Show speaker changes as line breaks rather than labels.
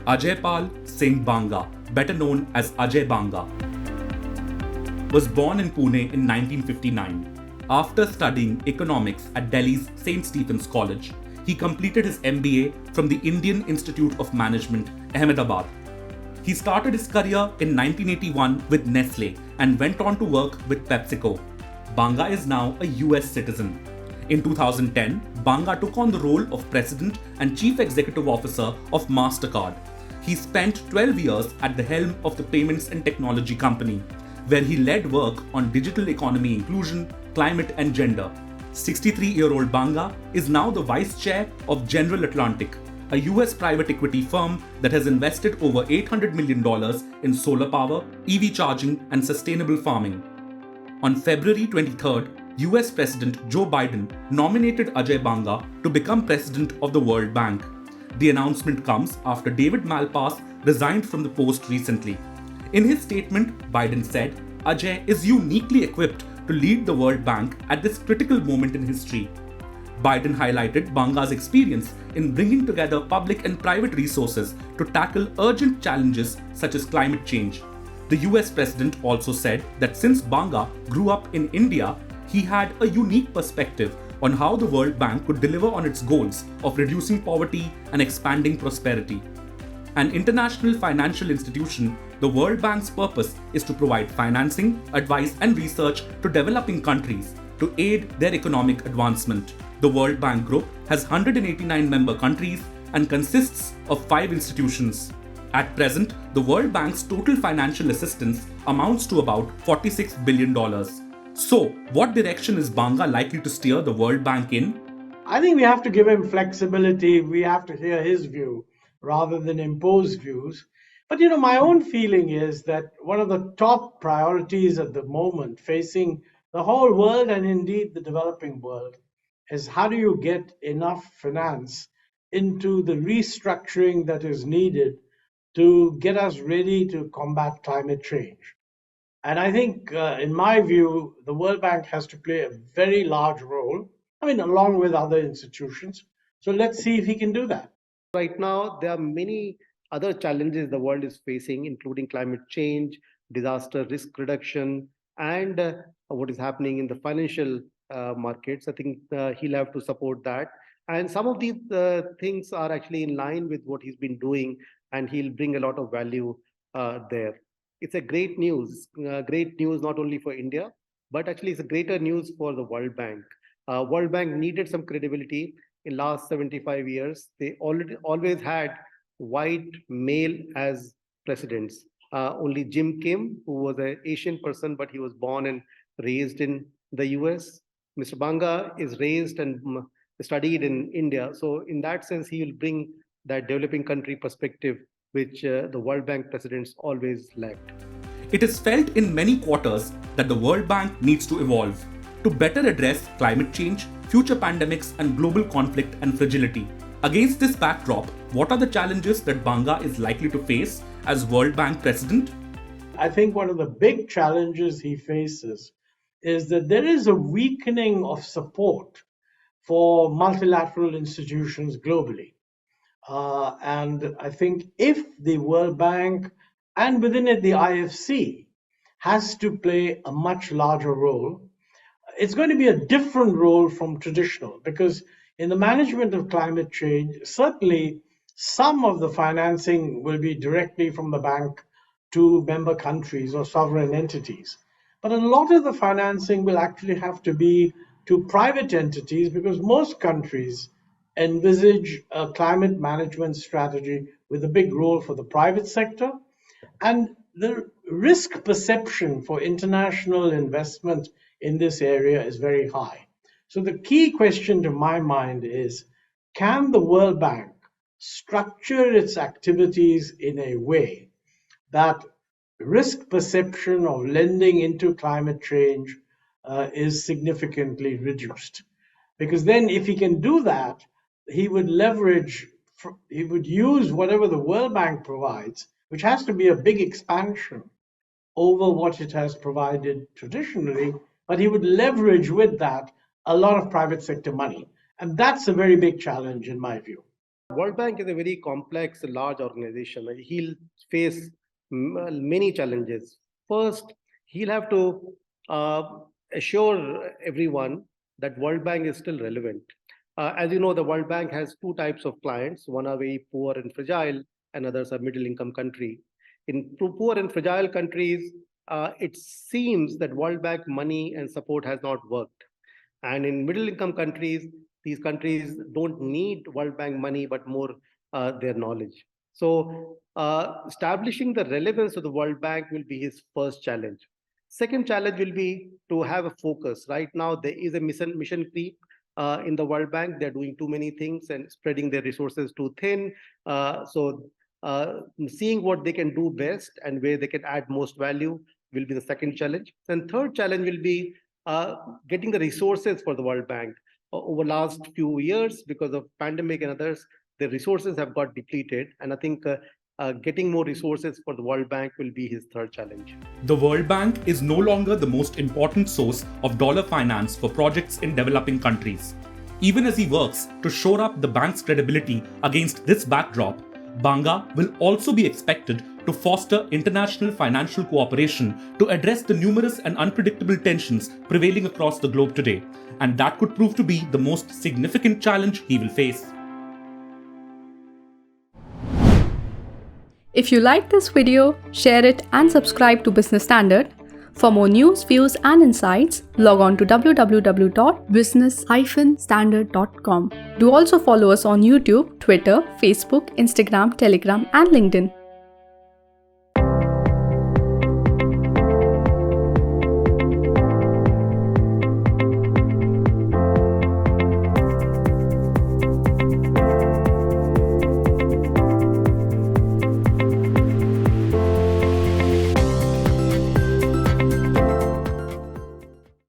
Ajay Singh Banga, better known as Ajay Banga, was born in Pune in 1959. After studying economics at Delhi's St. Stephen's College, he completed his MBA from the Indian Institute of Management, Ahmedabad. He started his career in 1981 with Nestle and went on to work with PepsiCo. Banga is now a US citizen. In 2010, Banga took on the role of President and Chief Executive Officer of MasterCard. He spent 12 years at the helm of the payments and technology company, where he led work on digital economy inclusion, climate and gender. 63-year-old Banga is now the vice chair of General Atlantic, a US private equity firm that has invested over $800 million in solar power, EV charging and sustainable farming. On February 23rd, US President Joe Biden nominated Ajay Banga to become president of the World Bank. The announcement comes after David Malpass resigned from the post recently. In his statement, Biden said, Ajay is uniquely equipped to lead the World Bank at this critical moment in history. Biden highlighted Banga's experience in bringing together public and private resources to tackle urgent challenges such as climate change. The US president also said that since Banga grew up in India, he had a unique perspective on how the World Bank could deliver on its goals of reducing poverty and expanding prosperity. An international financial institution, the World Bank's purpose is to provide financing, advice, and research to developing countries to aid their economic advancement. The World Bank Group has 189 member countries and consists of 5 institutions. At present, the World Bank's total financial assistance amounts to about $46 billion. So, what direction is Banga likely to steer the World Bank in?
I think we have to give him flexibility. We have to hear his view rather than impose views. But my own feeling is that one of the top priorities at the moment facing the whole world and indeed the developing world is how do you get enough finance into the restructuring that is needed to get us ready to combat climate change. And I think, in my view, the World Bank has to play a very large role, along with other institutions. So let's see if he can do that.
Right now, there are many other challenges the world is facing, including climate change, disaster risk reduction, and what is happening in the financial markets. I think he'll have to support that. And some of these things are actually in line with what he's been doing, and he'll bring a lot of value there. It's a great news not only for India, but actually it's a greater news for the World Bank. World Bank needed some credibility in last 75 years. They always had white male as presidents. Only Jim Kim, who was an Asian person, but he was born and raised in the US. Mr. Banga is raised and studied in India. So in that sense, he will bring that developing country perspective, which the World Bank presidents always lacked.
It is felt in many quarters that the World Bank needs to evolve to better address climate change, future pandemics, and global conflict and fragility. Against this backdrop, what are the challenges that Banga is likely to face as World Bank president?
I think one of the big challenges he faces is that there is a weakening of support for multilateral institutions globally. And I think if the World Bank and within it the IFC has to play a much larger role, it's going to be a different role from traditional, because in the management of climate change, certainly some of the financing will be directly from the bank to member countries or sovereign entities. But a lot of the financing will actually have to be to private entities, because most countries envisage a climate management strategy with a big role for the private sector. And the risk perception for international investment in this area is very high. So the key question to my mind is, can the World Bank structure its activities in a way that risk perception of lending into climate change is significantly reduced? Because then if he can do that, he would use whatever the World Bank provides, which has to be a big expansion over what it has provided traditionally, but he would leverage with that a lot of private sector money. And that's a very big challenge in my view.
World Bank is a very complex, large organization. He'll face many challenges. First, he'll have to uh, assure everyone that World Bank is still relevant. As you know, the World Bank has two types of clients. One are very poor and fragile, and others are middle-income country. In poor and fragile countries, it seems that World Bank money and support has not worked. And in middle income countries, these countries don't need World Bank money, but more their knowledge. So establishing the relevance of the World Bank will be his first challenge. Second challenge will be to have a focus. Right now, there is a mission creep in the World Bank. They're doing too many things and spreading their resources too thin. Seeing what they can do best and where they can add most value will be the second challenge. And third challenge will be getting the resources for the World Bank. Over last few years, because of pandemic and others, the resources have got depleted. And I think getting more resources for the World Bank will be his third challenge.
The World Bank is no longer the most important source of dollar finance for projects in developing countries. Even as he works to shore up the bank's credibility against this backdrop, Banga will also be expected to foster international financial cooperation to address the numerous and unpredictable tensions prevailing across the globe today, and that could prove to be the most significant challenge he will face.
If you like this video, share it and subscribe to Business Standard. For more news, views and insights, log on to www.business-standard.com. Do also follow us on YouTube, Twitter, Facebook, Instagram, Telegram and LinkedIn.